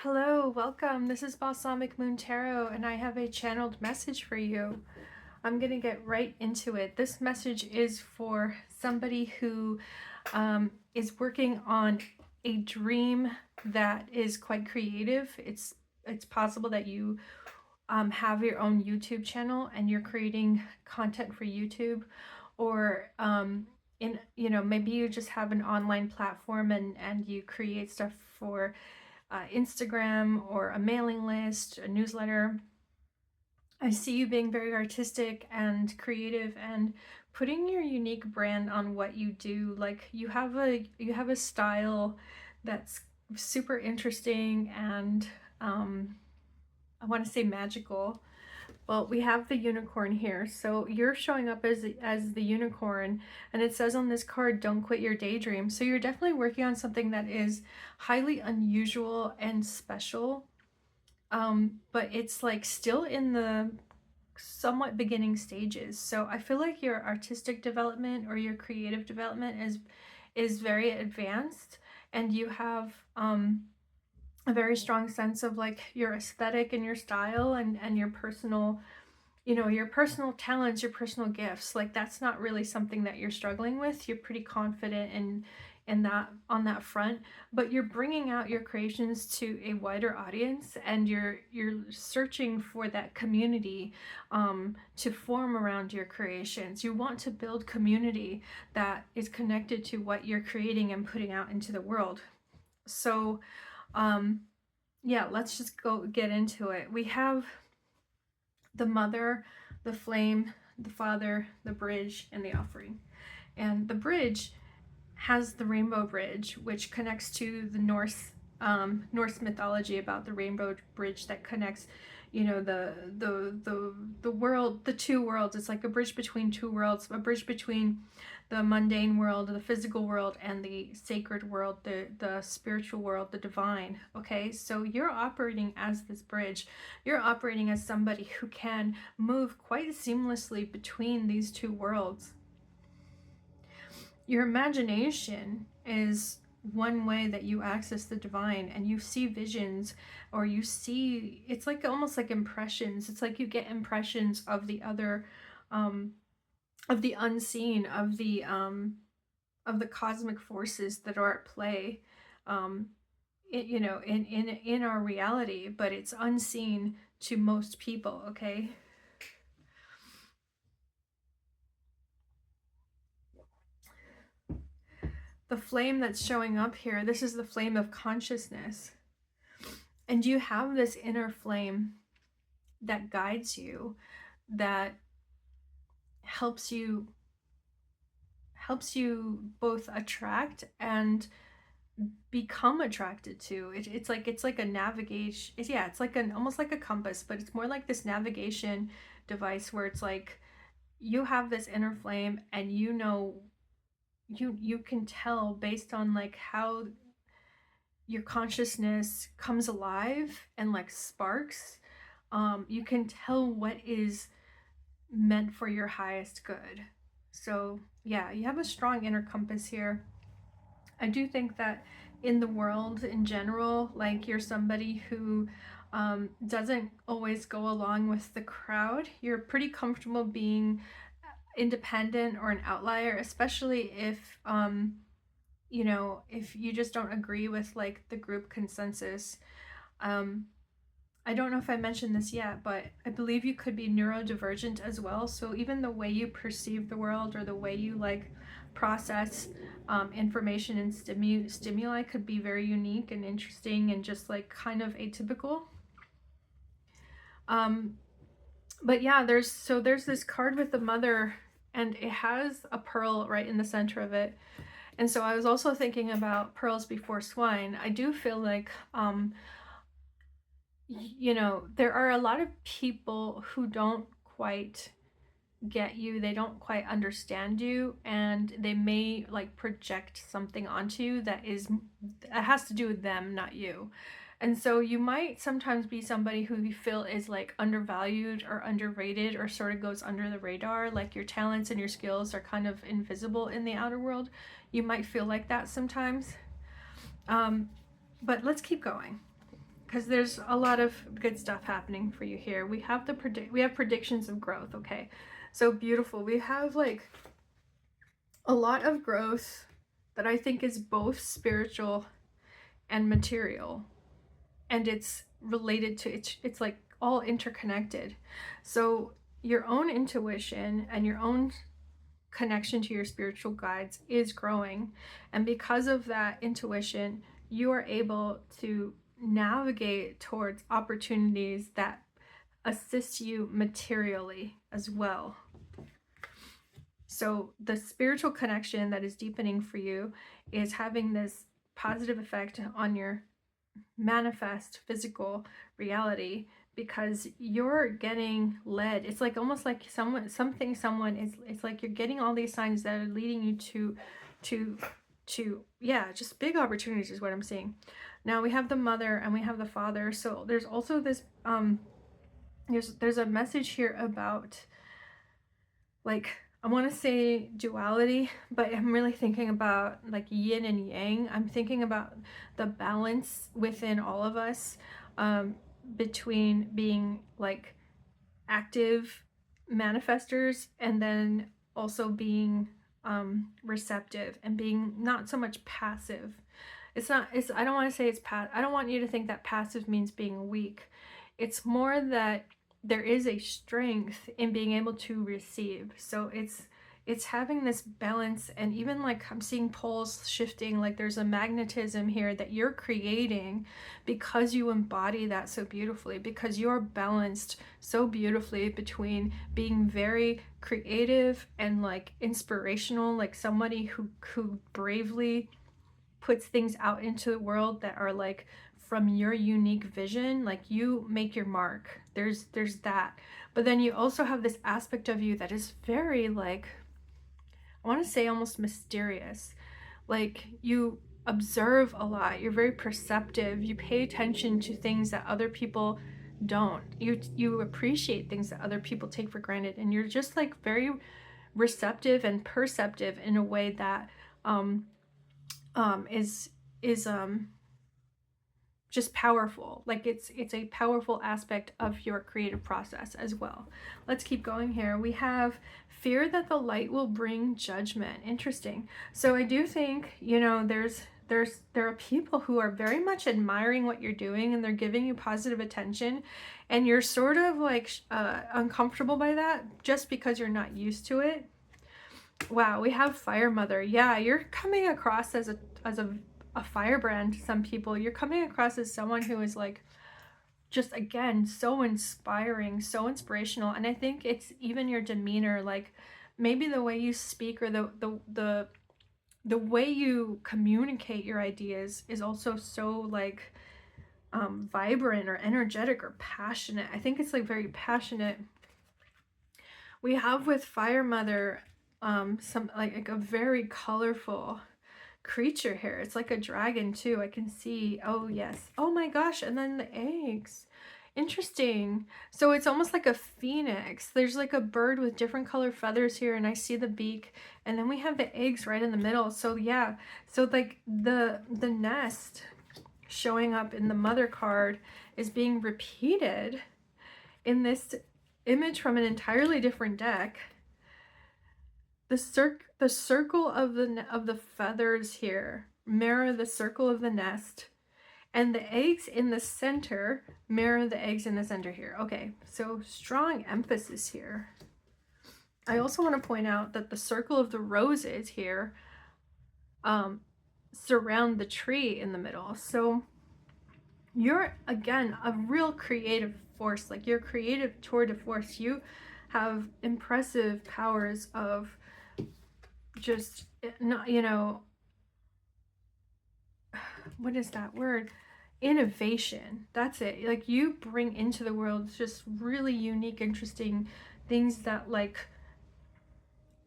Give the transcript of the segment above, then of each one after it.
Hello, welcome. This is Balsamic Moon Tarot, and I have a channeled message for you. I'm going to get right into it. This message is for somebody who is working on a dream that is quite creative. It's possible that you have your own YouTube channel and you're creating content for YouTube, or maybe you just have an online platform and you create stuff for Instagram or a mailing list, a newsletter. I see you being very artistic and creative and putting your unique brand on what you do. Like you have a style that's super interesting and I want to say magical. Well, we have the unicorn here. So you're showing up as the unicorn, and it says on this card, don't quit your daydream. So you're definitely working on something that is highly unusual and special. But it's like still in the somewhat beginning stages. So I feel like your artistic development or your creative development is very advanced, and you have a very strong sense of like your aesthetic and your style and your personal, your personal talents, your personal gifts. Like that's not really something that you're struggling with. You're pretty confident in that, on that front, but you're bringing out your creations to a wider audience, and you're searching for that community to form around your creations. You want to build community that is connected to what you're creating and putting out into the world. So yeah, let's just go get into it. We have the mother, the flame, the father, the bridge, and the offering. And the bridge has the rainbow bridge, which connects to the Norse mythology about the rainbow bridge that connects, the world, the two worlds. It's like a bridge between two worlds, a bridge between the mundane world, the physical world, and the sacred world, the spiritual world, the divine. Okay, so you're operating as this bridge. You're operating as somebody who can move quite seamlessly between these two worlds. Your imagination is one way that you access the divine, and you see visions, or you see, it's like almost like impressions. It's like you get impressions of the other, of the unseen, of the cosmic forces that are at play, in our reality, but it's unseen to most people. Okay. The flame that's showing up here, this is the flame of consciousness. And you have this inner flame that guides you, that helps you both attract and become attracted to it. It's like a navigation. It's like an almost like a compass, but it's more like this navigation device where it's like you have this inner flame, and you can tell based on like how your consciousness comes alive and like sparks. You can tell what is meant for your highest good. So yeah, you have a strong inner compass here. I do think that in the world in general, like you're somebody who doesn't always go along with the crowd. You're pretty comfortable being independent or an outlier, especially if if you just don't agree with like the group consensus. I don't know if I mentioned this yet, but I believe you could be neurodivergent as well. So even the way you perceive the world, or the way you like process information and stimuli could be very unique and interesting and just like kind of atypical. But yeah, there's this card with the mother, and it has a pearl right in the center of it. And so I was also thinking about pearls before swine. I do feel like there are a lot of people who don't quite get you, they don't quite understand you, and they may like project something onto you that has to do with them, not you. And so you might sometimes be somebody who you feel is like undervalued or underrated, or sort of goes under the radar, like your talents and your skills are kind of invisible in the outer world. You might feel like that sometimes. But let's keep going, because there's a lot of good stuff happening for you here. We have we have predictions of growth. Okay, so beautiful. We have like a lot of growth that I think is both spiritual and material, and it's related to it's like all interconnected. So your own intuition and your own connection to your spiritual guides is growing, and because of that intuition, you are able to navigate towards opportunities that assist you materially as well. So the spiritual connection that is deepening for you is having this positive effect on your manifest physical reality, because you're getting led. It's like almost like someone is, it's like you're getting all these signs that are leading you to yeah, just big opportunities is what I'm seeing. Now we have the mother and we have the father. So there's also this there's a message here about, like, I want to say duality, but I'm really thinking about like yin and yang. I'm thinking about the balance within all of us, between being like active manifestors and then also being receptive and being not so much passive. I don't want to say I don't want you to think that passive means being weak. It's more that there is a strength in being able to receive. So it's having this balance, and even like I'm seeing poles shifting, like there's a magnetism here that you're creating because you embody that so beautifully, because you're balanced so beautifully between being very creative and like inspirational, like somebody who bravely puts things out into the world that are like from your unique vision, like you make your mark. There's that. But then you also have this aspect of you that is very like, I want to say almost mysterious. Like you observe a lot. You're very perceptive. You pay attention to things that other people don't. You appreciate things that other people take for granted, and you're just like very receptive and perceptive in a way that is just powerful. Like it's a powerful aspect of your creative process as well. Let's keep going here. We have fear that the light will bring judgment. Interesting. So I do think, you know, there are people who are very much admiring what you're doing, and they're giving you positive attention, and you're sort of like uncomfortable by that just because you're not used to it. Wow, we have Fire Mother. Yeah, you're coming across as a firebrand to some people. You're coming across as someone who is like, just again, so inspiring, so inspirational. And I think it's even your demeanor, like maybe the way you speak, or the way you communicate your ideas is also so like vibrant or energetic or passionate. I think it's like very passionate. We have with Fire Mother some like a very colorful creature here. It's like a dragon too. I can see. Oh yes. Oh my gosh. And then the eggs. Interesting. So it's almost like a phoenix. There's like a bird with different color feathers here, and I see the beak, and then we have the eggs right in the middle. So yeah. So like the nest showing up in the mother card is being repeated in this image from an entirely different deck. The circle of the feathers here mirror the circle of the nest, and the eggs in the center mirror the eggs in the center here. Okay, so strong emphasis here. I also want to point out that the circle of the roses here surround the tree in the middle. So you're, again, a real creative force. Like you're creative tour de force. You have impressive powers of just, not, you know, what is that word? Innovation. That's it. Like you bring into the world just really unique, interesting things that, like,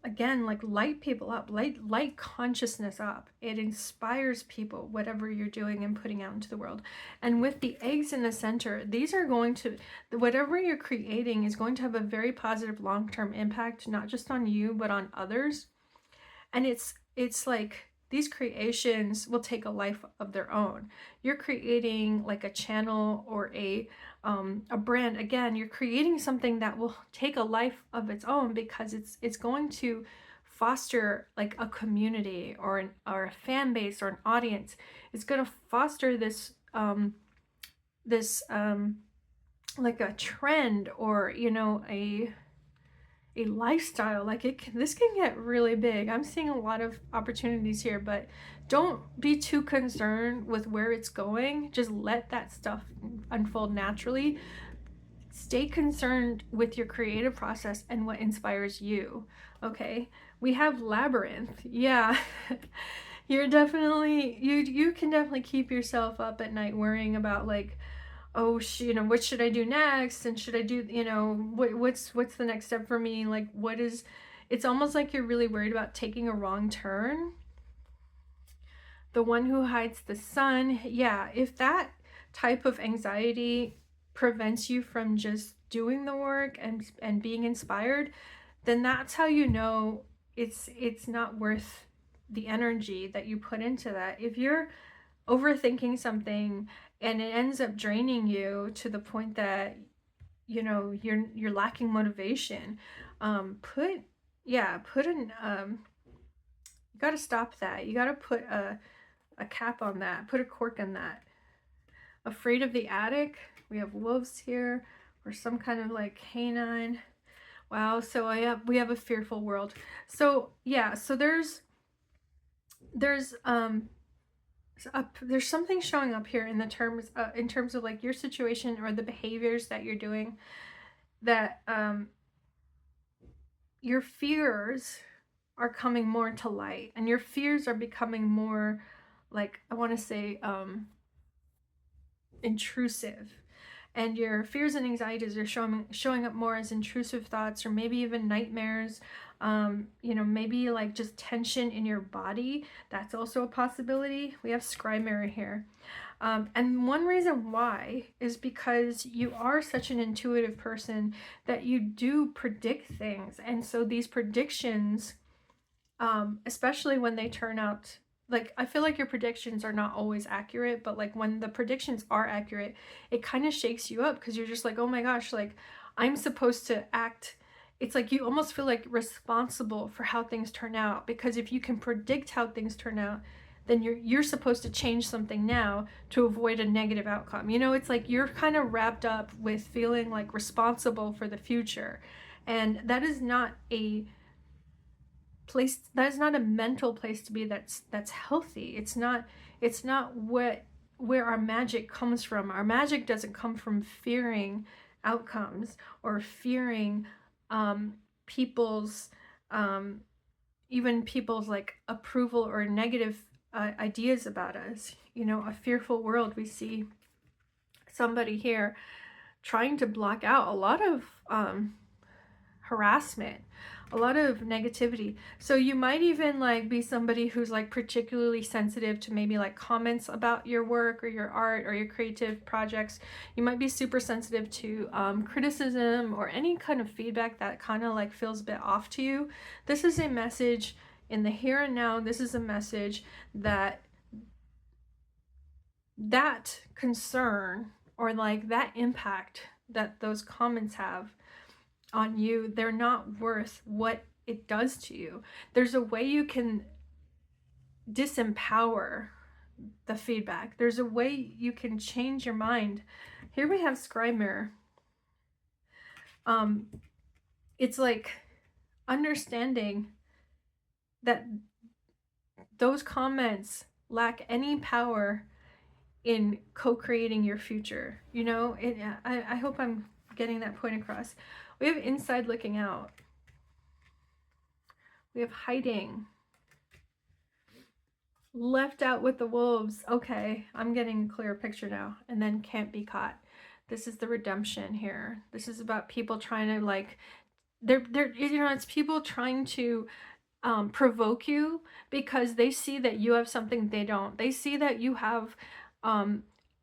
again, like light people up, light consciousness up. It inspires people, whatever you're doing and putting out into the world. And with the eggs in the center, these are going to, whatever you're creating is going to have a very positive long-term impact, not just on you, but on others. And it's like these creations will take a life of their own. You're creating like a channel or a brand. Again, you're creating something that will take a life of its own, because it's going to foster like a community or a fan base or an audience. It's going to foster this like a trend, or you know, a lifestyle. Like this can get really big. I'm seeing a lot of opportunities here, but don't be too concerned with where it's going. Just let that stuff unfold naturally. Stay concerned with your creative process and what inspires you. Okay, we have labyrinth. Yeah. You're definitely, you can definitely keep yourself up at night worrying about like, oh, you know, what should I do next, and should I do, you know, what's the next step for me, like what is, it's almost like you're really worried about taking a wrong turn. The one who hides the sun. Yeah, if that type of anxiety prevents you from just doing the work and being inspired, then that's how you know it's not worth the energy that you put into that. If you're overthinking something and it ends up draining you to the point that, you know, you're lacking motivation, put an you got to stop that. You got to put a cap on that, put a cork on that. Afraid of the attic. We have wolves here, or some kind of like canine. Wow. So we have a fearful world. So yeah, so there's something showing up here in terms of like your situation or the behaviors that you're doing, that your fears are coming more to light, and your fears are becoming more, like, I want to say, intrusive. And your fears and anxieties are showing up more as intrusive thoughts, or maybe even nightmares. You know, maybe like just tension in your body. That's also a possibility. We have scry mirror here. And one reason why is because you are such an intuitive person that you do predict things. And so these predictions, especially when they turn out, like, I feel like your predictions are not always accurate, but like when the predictions are accurate, it kind of shakes you up, because you're just like, oh my gosh, like I'm supposed to act. It's like you almost feel like responsible for how things turn out, because if you can predict how things turn out, then you're supposed to change something now to avoid a negative outcome. You know, it's like you're kind of wrapped up with feeling like responsible for the future, and that is not a place, that is not a mental place to be. That's healthy. It's not where our magic comes from. Our magic doesn't come from fearing outcomes, or fearing people's even people's like approval or negative ideas about us. You know, a fearful world. We see somebody here trying to block out a lot of harassment, a lot of negativity. So you might even like be somebody who's like particularly sensitive to maybe like comments about your work or your art or your creative projects. You might be super sensitive to criticism or any kind of feedback that kind of like feels a bit off to you. This is a message in the here and now. This is a message that concern, or like that impact that those comments have on you, they're not worth what it does to you. There's a way you can disempower the feedback. There's a way you can change your mind. Here we have scry mirror. It's like understanding that those comments lack any power in co-creating your future. You know, I hope I'm getting that point across. We have inside looking out. We have hiding. Left out with the wolves. Okay, I'm getting a clearer picture now. And then can't be caught. This is the redemption here. This is about people trying to like, they're you know, it's people trying to provoke you, because they see that you have something they don't. They see that you have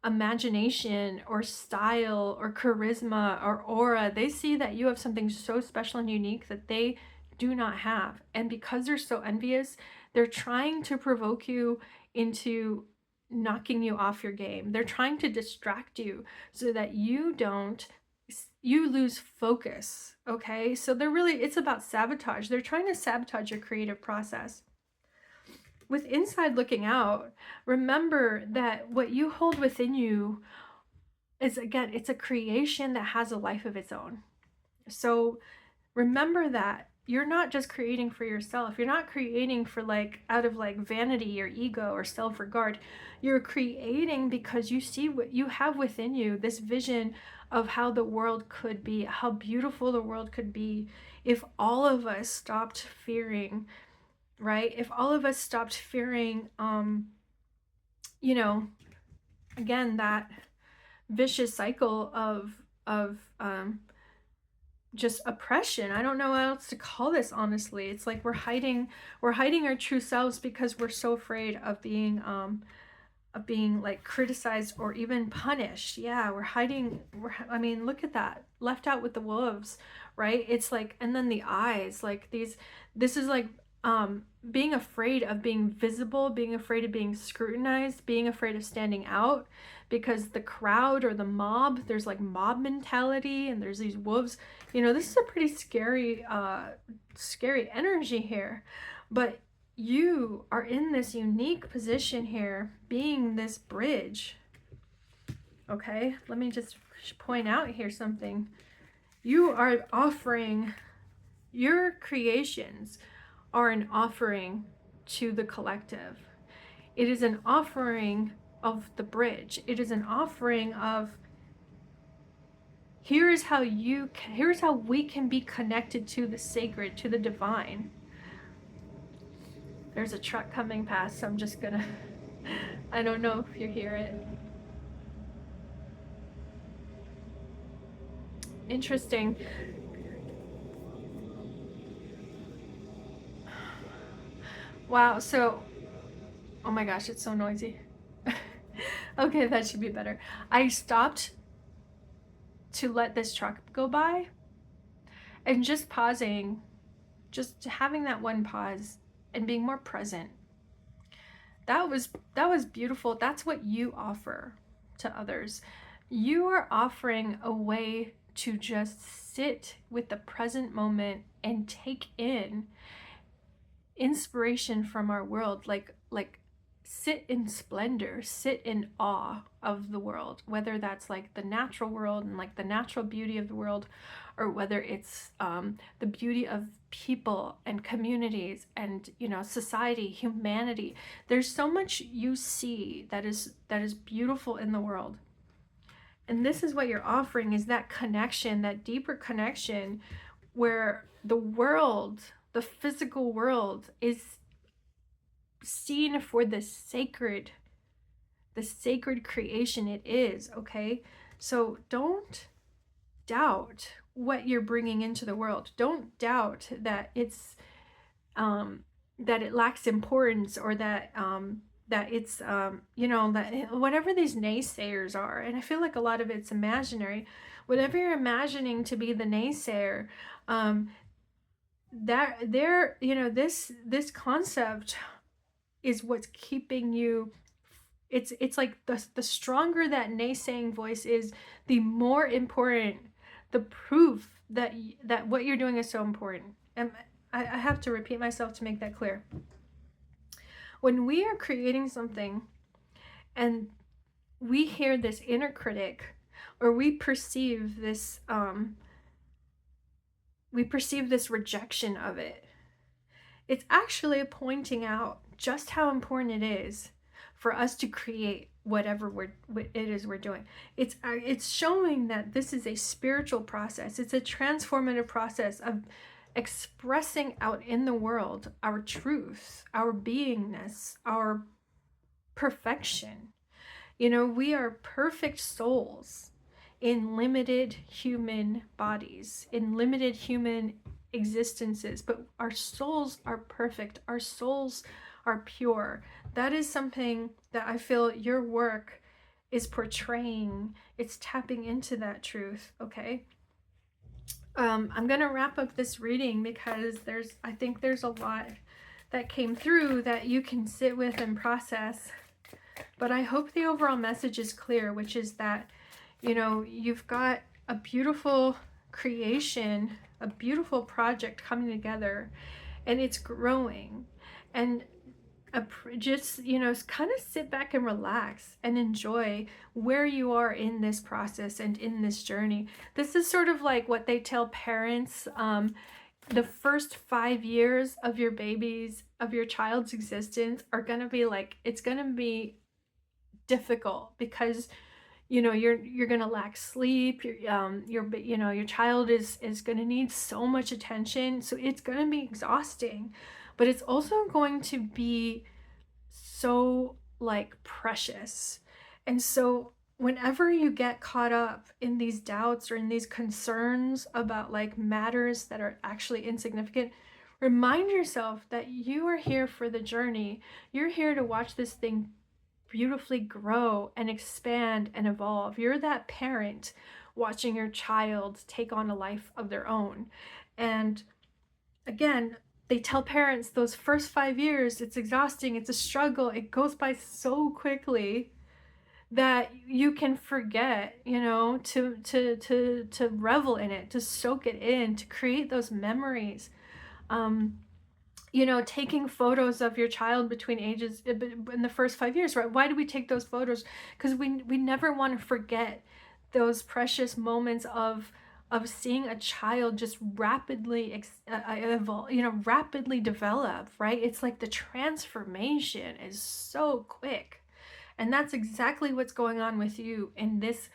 imagination or style or charisma or aura. They see that you have something so special and unique that they do not have. And because they're so envious, They're trying to provoke you into knocking you off your game. They're trying to distract you so that you lose focus, okay? So it's about sabotage. They're trying to sabotage your creative process. With inside looking out, remember that what you hold within you is, again, it's a creation that has a life of its own. So remember that you're not just creating for yourself. You're not creating for out of vanity or ego or self-regard. You're creating because you see what you have within you, this vision of how the world could be, how beautiful the world could be if all of us stopped fearing, right? If all of us stopped fearing, again, that vicious cycle of just oppression. I don't know what else to call this, honestly. It's like we're hiding our true selves because we're so afraid of being like criticized or even punished. Yeah, I mean, look at that. Left out with the wolves, right? It's like, and then the eyes, like this is like being afraid of being visible, being afraid of being scrutinized, being afraid of standing out, because the crowd or the mob, there's like mob mentality and there's these wolves. This is a pretty scary energy here. But you are in this unique position here, being this bridge. Okay, let me just point out here something. You are offering, your creations are an offering to the collective. It is an offering of the bridge. It is an offering of, here's how we can be connected to the sacred, to the divine. There's a truck coming past, so I'm just gonna, I don't know if you hear it. Interesting. Wow, so, oh my gosh, it's so noisy. Okay, that should be better. I stopped to let this truck go by, and just pausing, just having that one pause and being more present. That was beautiful. That's what you offer to others. You are offering a way to just sit with the present moment and take in inspiration from our world, like sit in splendor, sit in awe of the world, whether that's like the natural world and like the natural beauty of the world, or whether it's the beauty of people and communities and society, humanity. There's so much you see that is beautiful in the world. And this is what you're offering, is that connection, that deeper connection, where the world, the physical world, is seen for the sacred creation it is. Okay, so don't doubt what you're bringing into the world. Don't doubt that it's that it lacks importance, or that that it's that whatever these naysayers are, and I feel like a lot of it's imaginary, whatever you're imagining to be the naysayer, that there, this concept is what's keeping you. It's like the stronger that naysaying voice is, the more important the proof that what you're doing is so important. And I have to repeat myself to make that clear. When we are creating something and we hear this inner critic, or we perceive this rejection of it, it's actually pointing out just how important it is for us to create whatever it is we're doing. It's showing that this is a spiritual process. It's a transformative process of expressing out in the world our truth, our beingness, our perfection. We are perfect souls in limited human bodies, in limited human existences, but our souls are perfect. Our souls are pure. That is something that I feel your work is portraying. It's tapping into that truth. Okay, I'm gonna wrap up this reading because I think there's a lot that came through that you can sit with and process. But I hope the overall message is clear, which is that, you know, you've got a beautiful creation, a beautiful project coming together, and it's growing. And just, you know, kind of sit back and relax and enjoy where you are in this process and in this journey. This is sort of like what they tell parents. The first 5 years of your child's existence are going to be like, it's going to be difficult because, you know, you're going to lack sleep. You know, your child is going to need so much attention. So it's going to be exhausting, but it's also going to be so like precious. And so whenever you get caught up in these doubts or in these concerns about like matters that are actually insignificant, remind yourself that you are here for the journey. You're here to watch this thing beautifully grow and expand and evolve. You're that parent watching your child take on a life of their own. And again, they tell parents those first 5 years, it's exhausting, it's a struggle, it goes by so quickly that you can forget, you know, to revel in it, to soak it in, to create those memories. You know, taking photos of your child between ages in the first 5 years, right? Why do we take those photos? Because we never want to forget those precious moments of seeing a child just rapidly evolve, you know, rapidly develop, right? It's like the transformation is so quick. And that's exactly what's going on with you in this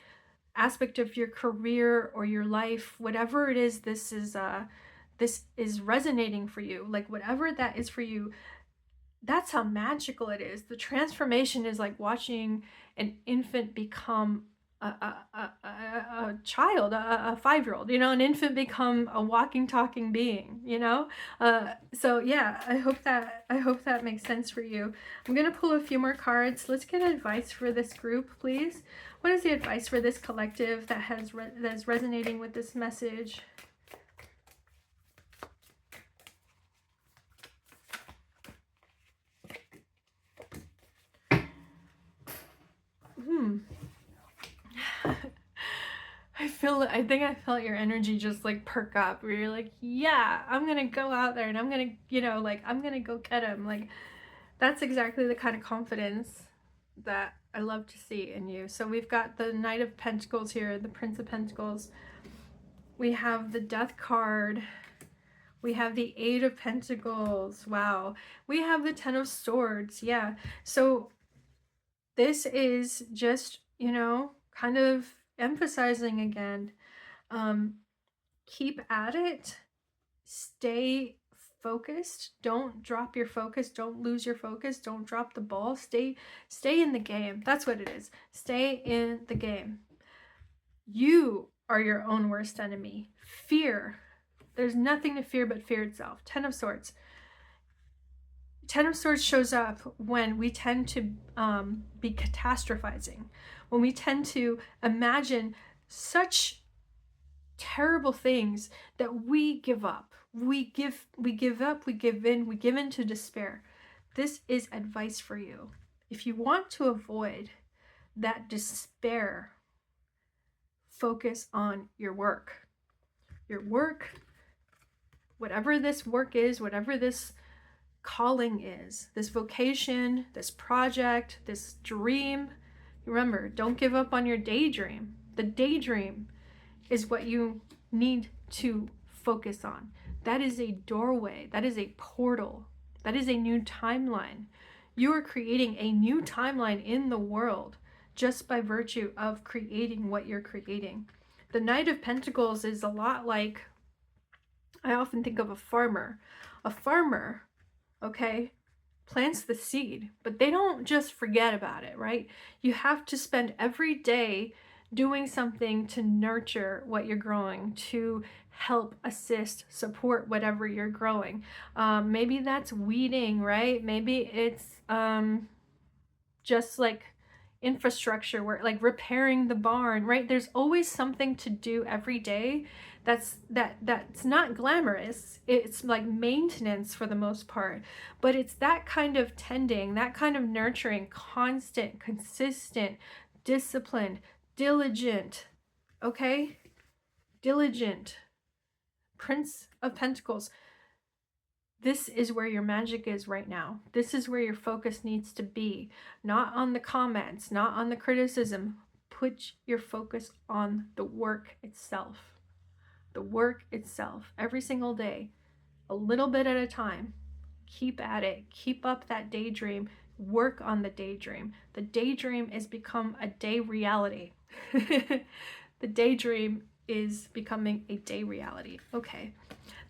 aspect of your career or your life, whatever it is. This is resonating for you, like whatever that is for you. That's how magical it is. The transformation is like watching an infant become a child, a 5-year-old, you know, an infant become a walking, talking being, you know. So yeah, I hope that makes sense for you. I'm gonna pull a few more cards. Let's get advice for this group, please. What is the advice for this collective that is resonating with this message? I think I felt your energy just like perk up where you're like, yeah, I'm gonna go out there and I'm gonna, you know, like I'm gonna go get him. Like that's exactly the kind of confidence that I love to see in you. So we've got the Knight of Pentacles here, the Prince of Pentacles. We have the Death card. We have the Eight of Pentacles. Wow. We have the Ten of Swords. Yeah. So this is just, you know, kind of emphasizing again, keep at it, stay focused, don't drop your focus, don't lose your focus, don't drop the ball, stay in the game. That's what it is. Stay in the game. You are your own worst enemy. Fear. There's nothing to fear but fear itself. Ten of Swords. Ten of Swords shows up when we tend to be catastrophizing, when we tend to imagine such terrible things that we give up. We give up, we give in to despair. This is advice for you. If you want to avoid that despair, focus on your work. Your work, whatever this work is, whatever this calling is, this vocation, this project, this dream. Remember, don't give up on your daydream. The daydream is what you need to focus on. That is a doorway. That is a portal. That is a new timeline. You are creating a new timeline in the world just by virtue of creating what you're creating. The Knight of Pentacles is a lot like, I often think of a farmer. A farmer, okay, plants the seed, but they don't just forget about it, right? You have to spend every day doing something to nurture what you're growing, to help assist, support whatever you're growing. Maybe that's weeding, right? Maybe it's just like, infrastructure work, like repairing the barn, right? There's always something to do every day that's not glamorous. It's like maintenance for the most part, but it's that kind of tending, that kind of nurturing, constant, consistent, disciplined, diligent, okay? Diligent. Prince of Pentacles. This is where your magic is right now. This is where your focus needs to be. Not on the comments, not on the criticism. Put your focus on the work itself. The work itself. Every single day. A little bit at a time. Keep at it. Keep up that daydream. Work on the daydream. The daydream has become a day reality. The daydream is becoming a day reality. Okay.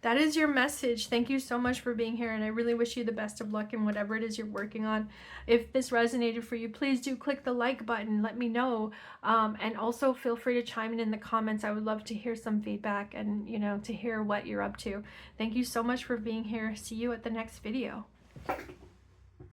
That is your message. Thank you so much for being here, and I really wish you the best of luck in whatever it is you're working on. If this resonated for you, please do click the like button. Let me know. And also feel free to chime in the comments. I would love to hear some feedback and, you know, to hear what you're up to. Thank you so much for being here. See you at the next video.